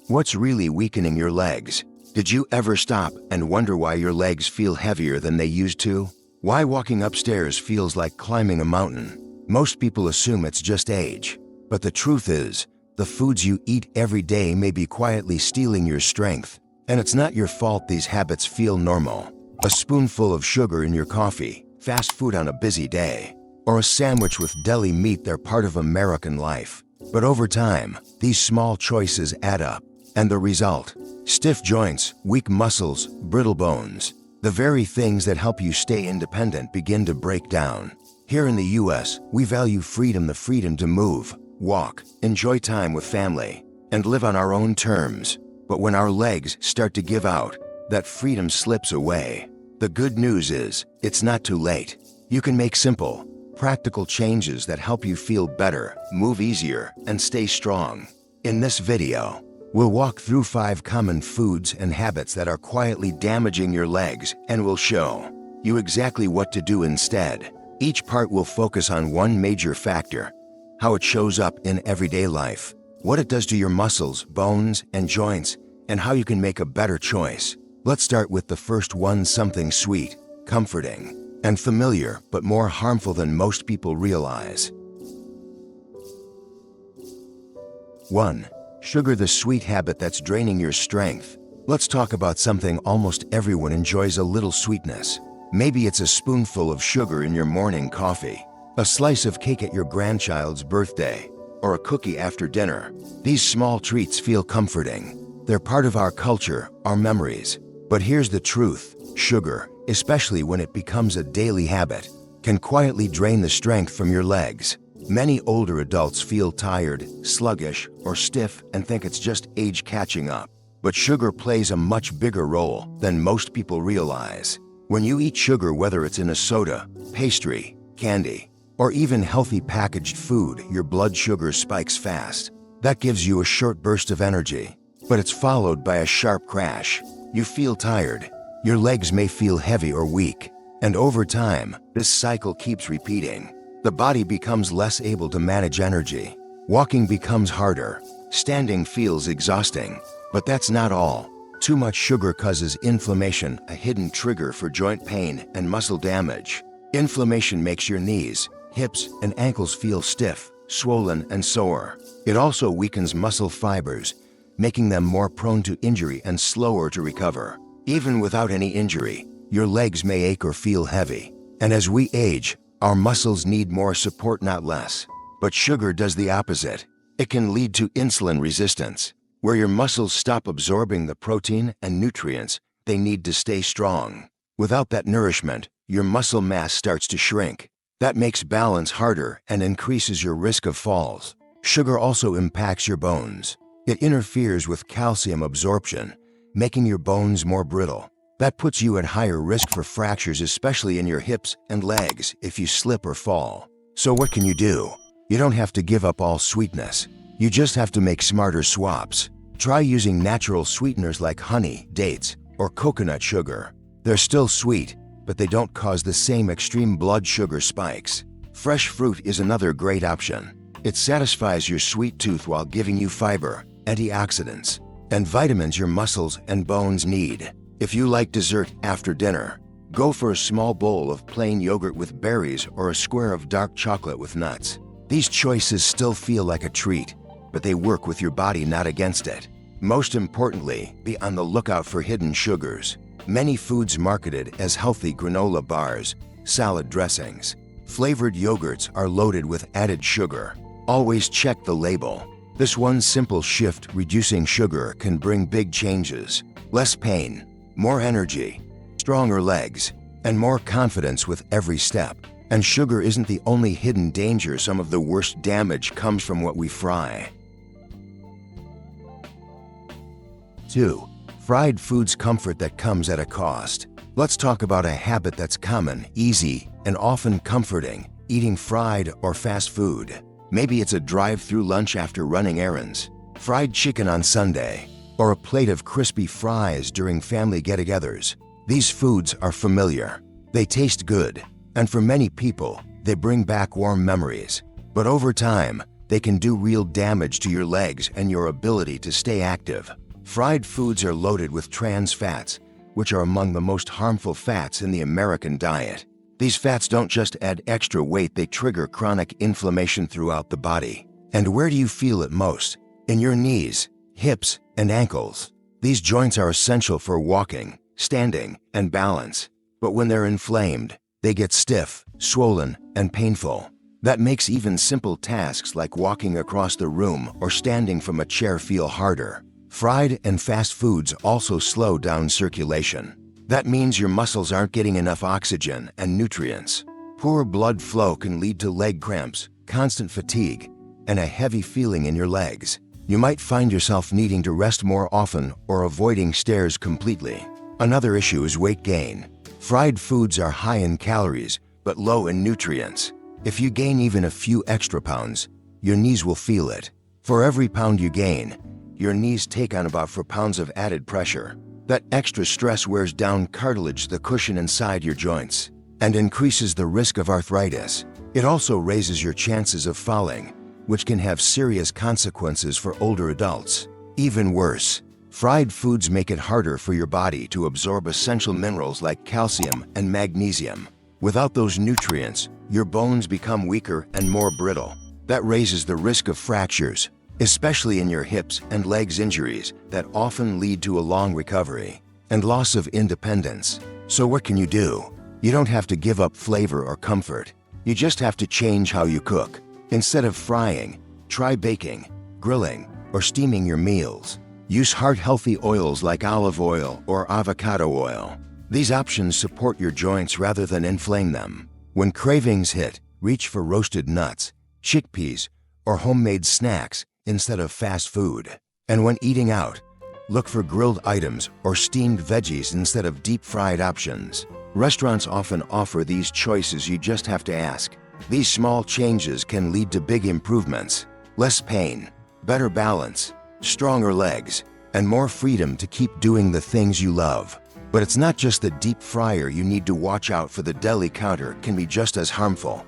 What's really weakening your legs? Did you ever stop and wonder why your legs feel heavier than they used to? Why walking upstairs feels like climbing a mountain? Most people assume it's just age. But the truth is, the foods you eat every day may be quietly stealing your strength. And it's not your fault these habits feel normal. A spoonful of sugar in your coffee, fast food on a busy day, or a sandwich with deli meat, they're part of American life. But over time, these small choices add up. And the result? Stiff joints, weak muscles, brittle bones. The very things that help you stay independent begin to break down. Here in the US, we value freedom, the freedom to move, walk, enjoy time with family, and live on our own terms. But when our legs start to give out, that freedom slips away. The good news is, it's not too late. You can make simple, practical changes that help you feel better, move easier, and stay strong. In this video, we'll walk through 5 common foods and habits that are quietly damaging your legs, and we'll show you exactly what to do instead. Each part will focus on one major factor: how it shows up in everyday life, what it does to your muscles, bones, and joints, and how you can make a better choice. Let's start with the first one, something sweet, comforting, and familiar, but more harmful than most people realize. 1. Sugar, the sweet habit that's draining your strength. Let's talk about something almost everyone enjoys: a little sweetness. Maybe it's a spoonful of sugar in your morning coffee, a slice of cake at your grandchild's birthday, or a cookie after dinner. These small treats feel comforting. They're part of our culture, our memories. But here's the truth: sugar, especially when it becomes a daily habit, can quietly drain the strength from your legs. Many older adults feel tired, sluggish, or stiff and think it's just age catching up. But sugar plays a much bigger role than most people realize. When you eat sugar, whether it's in a soda, pastry, candy, or even healthy packaged food, your blood sugar spikes fast. That gives you a short burst of energy, but it's followed by a sharp crash. You feel tired, your legs may feel heavy or weak, and over time, this cycle keeps repeating. The body becomes less able to manage energy. Walking becomes harder. Standing feels exhausting. But that's not all. Too much sugar causes inflammation, a hidden trigger for joint pain and muscle damage. Inflammation makes your knees, hips, and ankles feel stiff, swollen, and sore. It also weakens muscle fibers, making them more prone to injury and slower to recover. Even without any injury, your legs may ache or feel heavy. And as we age, our muscles need more support, not less. But sugar does the opposite. It can lead to insulin resistance, where your muscles stop absorbing the protein and nutrients they need to stay strong. Without that nourishment, your muscle mass starts to shrink. That makes balance harder and increases your risk of falls. Sugar also impacts your bones. It interferes with calcium absorption, making your bones more brittle. That puts you at higher risk for fractures, especially in your hips and legs, if you slip or fall. So what can you do? You don't have to give up all sweetness. You just have to make smarter swaps. Try using natural sweeteners like honey, dates, or coconut sugar. They're still sweet, but they don't cause the same extreme blood sugar spikes. Fresh fruit is another great option. It satisfies your sweet tooth while giving you fiber, antioxidants, and vitamins your muscles and bones need. If you like dessert after dinner, go for a small bowl of plain yogurt with berries or a square of dark chocolate with nuts. These choices still feel like a treat, but they work with your body, not against it. Most importantly, be on the lookout for hidden sugars. Many foods marketed as healthy granola bars, salad dressings, flavored yogurts are loaded with added sugar. Always check the label. This one simple shift, reducing sugar, can bring big changes. Less pain, more energy, stronger legs, and more confidence with every step. And sugar isn't the only hidden danger. Some of the worst damage comes from what we fry. 2. Fried foods, comfort that comes at a cost. Let's talk about a habit that's common, easy, and often comforting: eating fried or fast food. Maybe it's a drive-through lunch after running errands, fried chicken on Sunday, or a plate of crispy fries during family get-togethers. These foods are familiar. They taste good, and for many people, they bring back warm memories. But over time, they can do real damage to your legs and your ability to stay active. Fried foods are loaded with trans fats, which are among the most harmful fats in the American diet. These fats don't just add extra weight, they trigger chronic inflammation throughout the body. And where do you feel it most? In your knees, hips, and ankles. These joints are essential for walking, standing, and balance. But when they're inflamed, they get stiff, swollen, and painful. That makes even simple tasks like walking across the room or standing from a chair feel harder. Fried and fast foods also slow down circulation. That means your muscles aren't getting enough oxygen and nutrients. Poor blood flow can lead to leg cramps, constant fatigue, and a heavy feeling in your legs. You might find yourself needing to rest more often or avoiding stairs completely. Another issue is weight gain. Fried foods are high in calories, but low in nutrients. If you gain even a few extra pounds, your knees will feel it. For every pound you gain, your knees take on about 4 pounds of added pressure. That extra stress wears down cartilage, the cushion inside your joints, and increases the risk of arthritis. It also raises your chances of falling, which can have serious consequences for older adults. Even worse, fried foods make it harder for your body to absorb essential minerals like calcium and magnesium. Without those nutrients, your bones become weaker and more brittle. That raises the risk of fractures, especially in your hips and legs, injuries that often lead to a long recovery and loss of independence. So what can you do? You don't have to give up flavor or comfort. You just have to change how you cook. Instead of frying, try baking, grilling, or steaming your meals. Use heart-healthy oils like olive oil or avocado oil. These options support your joints rather than inflame them. When cravings hit, reach for roasted nuts, chickpeas, or homemade snacks instead of fast food. And when eating out, look for grilled items or steamed veggies instead of deep-fried options. Restaurants often offer these choices, you just have to ask. These small changes can lead to big improvements. Less pain, better balance, stronger legs, and more freedom to keep doing the things you love. But it's not just the deep fryer you need to watch out for. The deli counter can be just as harmful.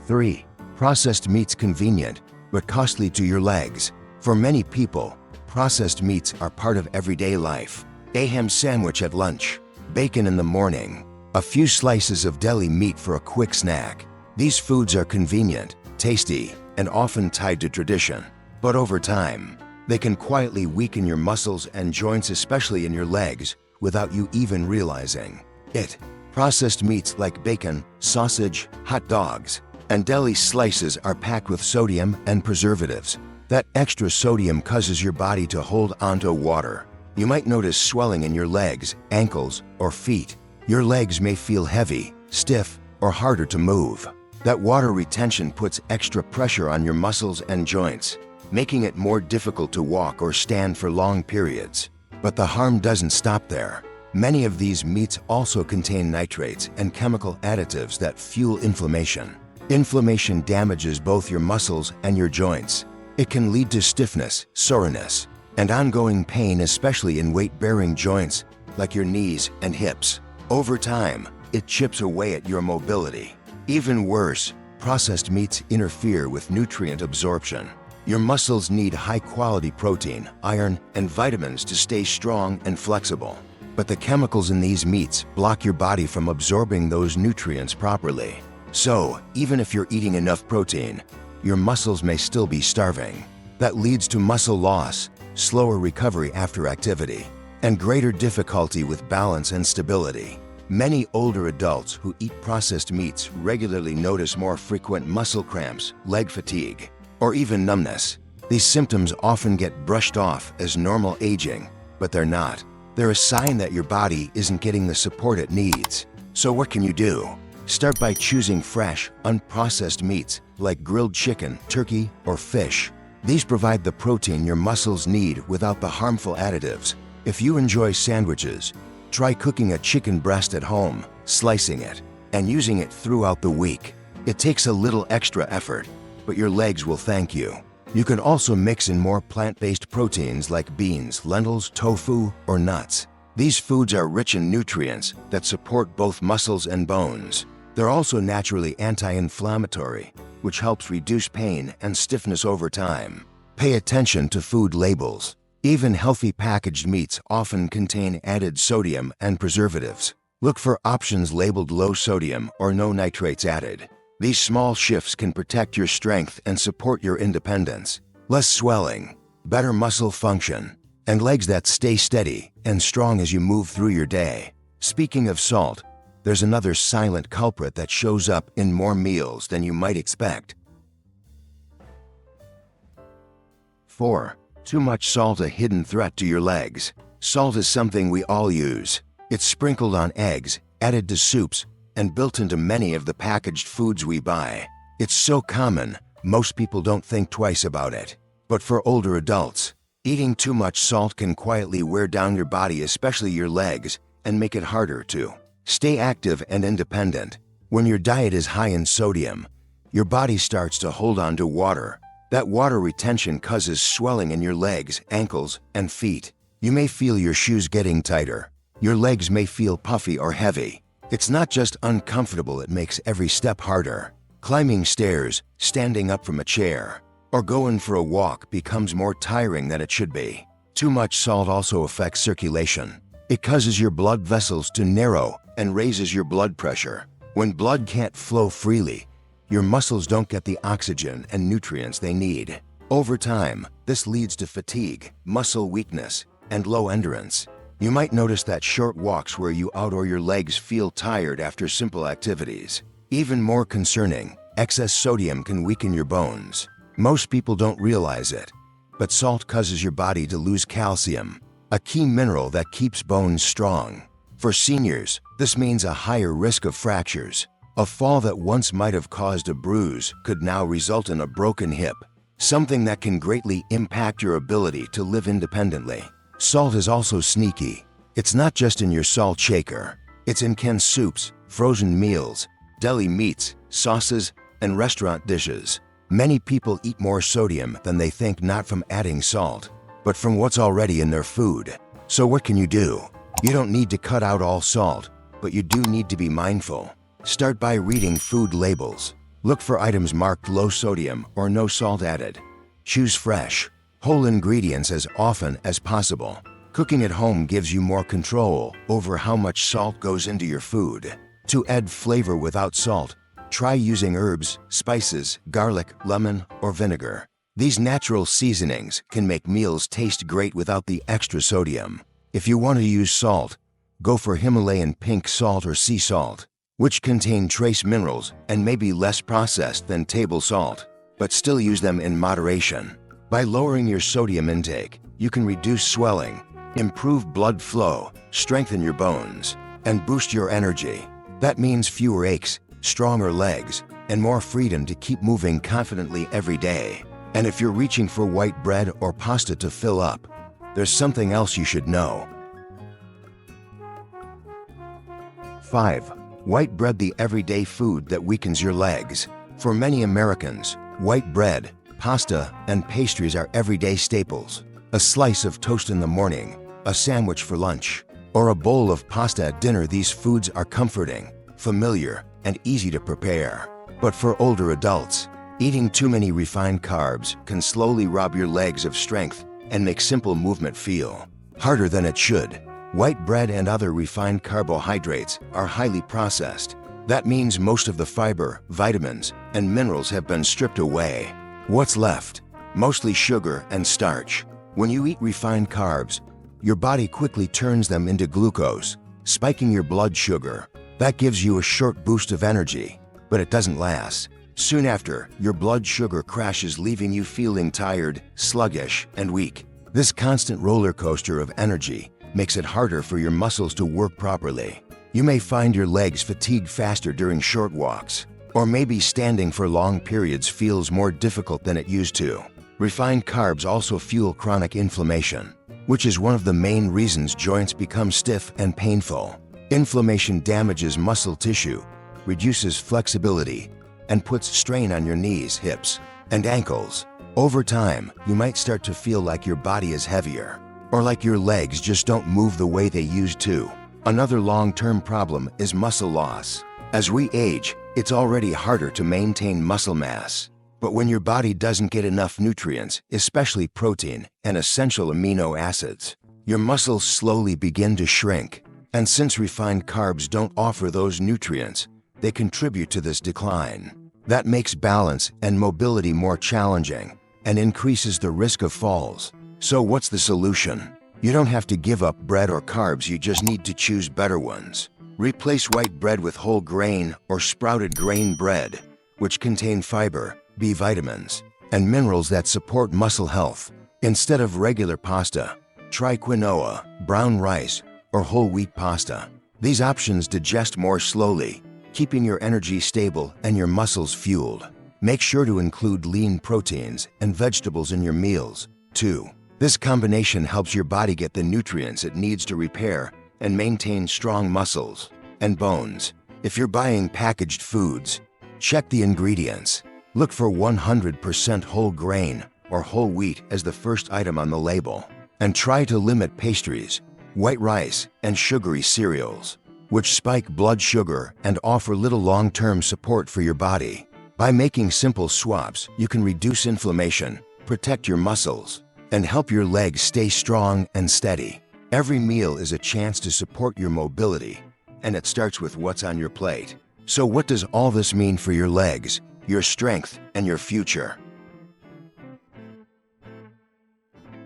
3. Processed meats, convenient, but costly to your legs. For many people, processed meats are part of everyday life. A ham sandwich at lunch, bacon in the morning, a few slices of deli meat for a quick snack. These foods are convenient, tasty, and often tied to tradition. But over time, they can quietly weaken your muscles and joints, especially in your legs, without you even realizing it. Processed meats like bacon, sausage, hot dogs, and deli slices are packed with sodium and preservatives. That extra sodium causes your body to hold onto water. You might notice swelling in your legs, ankles, or feet. Your legs may feel heavy, stiff, or harder to move. That water retention puts extra pressure on your muscles and joints, making it more difficult to walk or stand for long periods. But the harm doesn't stop there. Many of these meats also contain nitrates and chemical additives that fuel inflammation. Inflammation damages both your muscles and your joints. It can lead to stiffness, soreness, and ongoing pain, especially in weight-bearing joints like your knees and hips. Over time, it chips away at your mobility. Even worse, processed meats interfere with nutrient absorption. Your muscles need high-quality protein, iron, and vitamins to stay strong and flexible. But the chemicals in these meats block your body from absorbing those nutrients properly. So, even if you're eating enough protein, your muscles may still be starving. That leads to muscle loss, slower recovery after activity, and greater difficulty with balance and stability. Many older adults who eat processed meats regularly notice more frequent muscle cramps, leg fatigue, or even numbness. These symptoms often get brushed off as normal aging, but they're not. They're a sign that your body isn't getting the support it needs. So what can you do? Start by choosing fresh, unprocessed meats like grilled chicken, turkey, or fish. These provide the protein your muscles need without the harmful additives. If you enjoy sandwiches, try cooking a chicken breast at home, slicing it, and using it throughout the week. It takes a little extra effort, but your legs will thank you. You can also mix in more plant-based proteins like beans, lentils, tofu, or nuts. These foods are rich in nutrients that support both muscles and bones. They're also naturally anti-inflammatory, which helps reduce pain and stiffness over time. Pay attention to food labels. Even healthy packaged meats often contain added sodium and preservatives. Look for options labeled low sodium or no nitrates added. These small shifts can protect your strength and support your independence. Less swelling, better muscle function, and legs that stay steady and strong as you move through your day. Speaking of salt, there's another silent culprit that shows up in more meals than you might expect. 4. Too much salt, a hidden threat to your legs. Salt is something we all use. It's sprinkled on eggs, added to soups, and built into many of the packaged foods we buy. It's so common, most people don't think twice about it. But for older adults, eating too much salt can quietly wear down your body, especially your legs, and make it harder to stay active and independent. When your diet is high in sodium, your body starts to hold on to water. That water retention causes swelling in your legs, ankles, and feet. You may feel your shoes getting tighter. Your legs may feel puffy or heavy. It's not just uncomfortable, it makes every step harder. Climbing stairs, standing up from a chair, or going for a walk becomes more tiring than it should be. Too much salt also affects circulation. It causes your blood vessels to narrow and raises your blood pressure. When blood can't flow freely, your muscles don't get the oxygen and nutrients they need. Over time, this leads to fatigue, muscle weakness, and low endurance. You might notice that short walks wear you out or your legs feel tired after simple activities. Even more concerning, excess sodium can weaken your bones. Most people don't realize it, but salt causes your body to lose calcium, a key mineral that keeps bones strong. For seniors, this means a higher risk of fractures. A fall that once might have caused a bruise could now result in a broken hip, something that can greatly impact your ability to live independently. Salt is also sneaky. It's not just in your salt shaker. It's in canned soups, frozen meals, deli meats, sauces, and restaurant dishes. Many people eat more sodium than they think, not from adding salt, but from what's already in their food. So what can you do? You don't need to cut out all salt, but you do need to be mindful. Start by reading food labels. Look for items marked low sodium or no salt added. Choose fresh, whole ingredients as often as possible. Cooking at home gives you more control over how much salt goes into your food. To add flavor without salt, try using herbs, spices, garlic, lemon, or vinegar. These natural seasonings can make meals taste great without the extra sodium. If you want to use salt, go for Himalayan pink salt or sea salt, which contain trace minerals and may be less processed than table salt, but still use them in moderation. By lowering your sodium intake, you can reduce swelling, improve blood flow, strengthen your bones, and boost your energy. That means fewer aches, stronger legs, and more freedom to keep moving confidently every day. And if you're reaching for white bread or pasta to fill up, there's something else you should know. 5. White bread, the everyday food that weakens your legs. For many Americans, white bread, pasta, and pastries are everyday staples. A slice of toast in the morning, a sandwich for lunch, or a bowl of pasta at dinner. These foods are comforting, familiar, and easy to prepare. But for older adults, eating too many refined carbs can slowly rob your legs of strength and make simple movement feel harder than it should. White bread and other refined carbohydrates are highly processed. That means most of the fiber, vitamins, and minerals have been stripped away. What's left? Mostly sugar and starch. When you eat refined carbs, your body quickly turns them into glucose, spiking your blood sugar. That gives you a short boost of energy, but it doesn't last. Soon after, your blood sugar crashes, leaving you feeling tired, sluggish, and weak. This constant roller coaster of energy makes it harder for your muscles to work properly. You may find your legs fatigue faster during short walks, or maybe standing for long periods feels more difficult than it used to. Refined carbs also fuel chronic inflammation, which is one of the main reasons joints become stiff and painful. Inflammation damages muscle tissue, reduces flexibility, and puts strain on your knees, hips, and ankles. Over time, you might start to feel like your body is heavier, or like your legs just don't move the way they used to. Another long-term problem is muscle loss. As we age, it's already harder to maintain muscle mass. But when your body doesn't get enough nutrients, especially protein and essential amino acids, your muscles slowly begin to shrink. And since refined carbs don't offer those nutrients, they contribute to this decline. That makes balance and mobility more challenging and increases the risk of falls. So what's the solution? You don't have to give up bread or carbs, you just need to choose better ones. Replace white bread with whole grain or sprouted grain bread, which contain fiber, B vitamins, and minerals that support muscle health. Instead of regular pasta, try quinoa, brown rice, or whole wheat pasta. These options digest more slowly, keeping your energy stable and your muscles fueled. Make sure to include lean proteins and vegetables in your meals, too. This combination helps your body get the nutrients it needs to repair and maintain strong muscles and bones. If you're buying packaged foods, check the ingredients. Look for 100% whole grain or whole wheat as the first item on the label. And try to limit pastries, white rice, and sugary cereals, which spike blood sugar and offer little long-term support for your body. By making simple swaps, you can reduce inflammation, protect your muscles, and help your legs stay strong and steady. Every meal is a chance to support your mobility, and it starts with what's on your plate. So what does all this mean for your legs, your strength, and your future?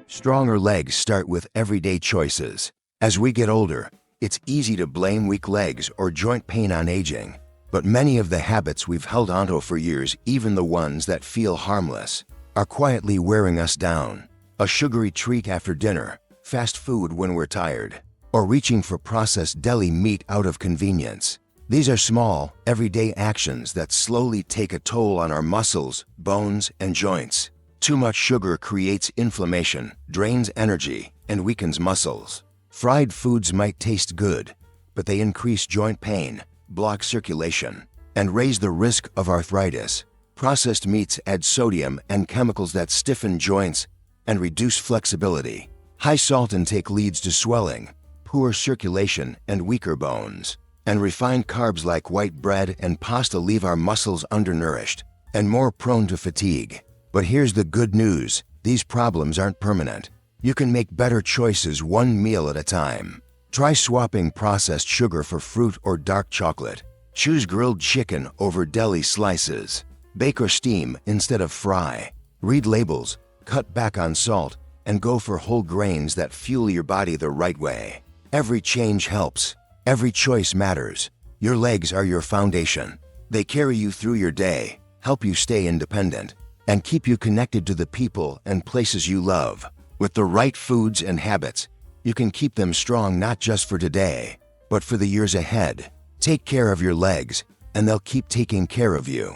Stronger legs start with everyday choices. As we get older, it's easy to blame weak legs or joint pain on aging. But many of the habits we've held onto for years, even the ones that feel harmless, are quietly wearing us down. A sugary treat after dinner, fast food when we're tired, or reaching for processed deli meat out of convenience. These are small, everyday actions that slowly take a toll on our muscles, bones, and joints. Too much sugar creates inflammation, drains energy, and weakens muscles. Fried foods might taste good, but they increase joint pain, block circulation, and raise the risk of arthritis. Processed meats add sodium and chemicals that stiffen joints and reduce flexibility. High salt intake leads to swelling, poor circulation, and weaker bones. And refined carbs like white bread and pasta leave our muscles undernourished and more prone to fatigue. But here's the good news: these problems aren't permanent. You can make better choices one meal at a time. Try swapping processed sugar for fruit or dark chocolate. Choose grilled chicken over deli slices. Bake or steam instead of fry. Read labels, cut back on salt, and go for whole grains that fuel your body the right way. Every change helps. Every choice matters. Your legs are your foundation. They carry you through your day, help you stay independent, and keep you connected to the people and places you love. With the right foods and habits, you can keep them strong not just for today, but for the years ahead. Take care of your legs, and they'll keep taking care of you.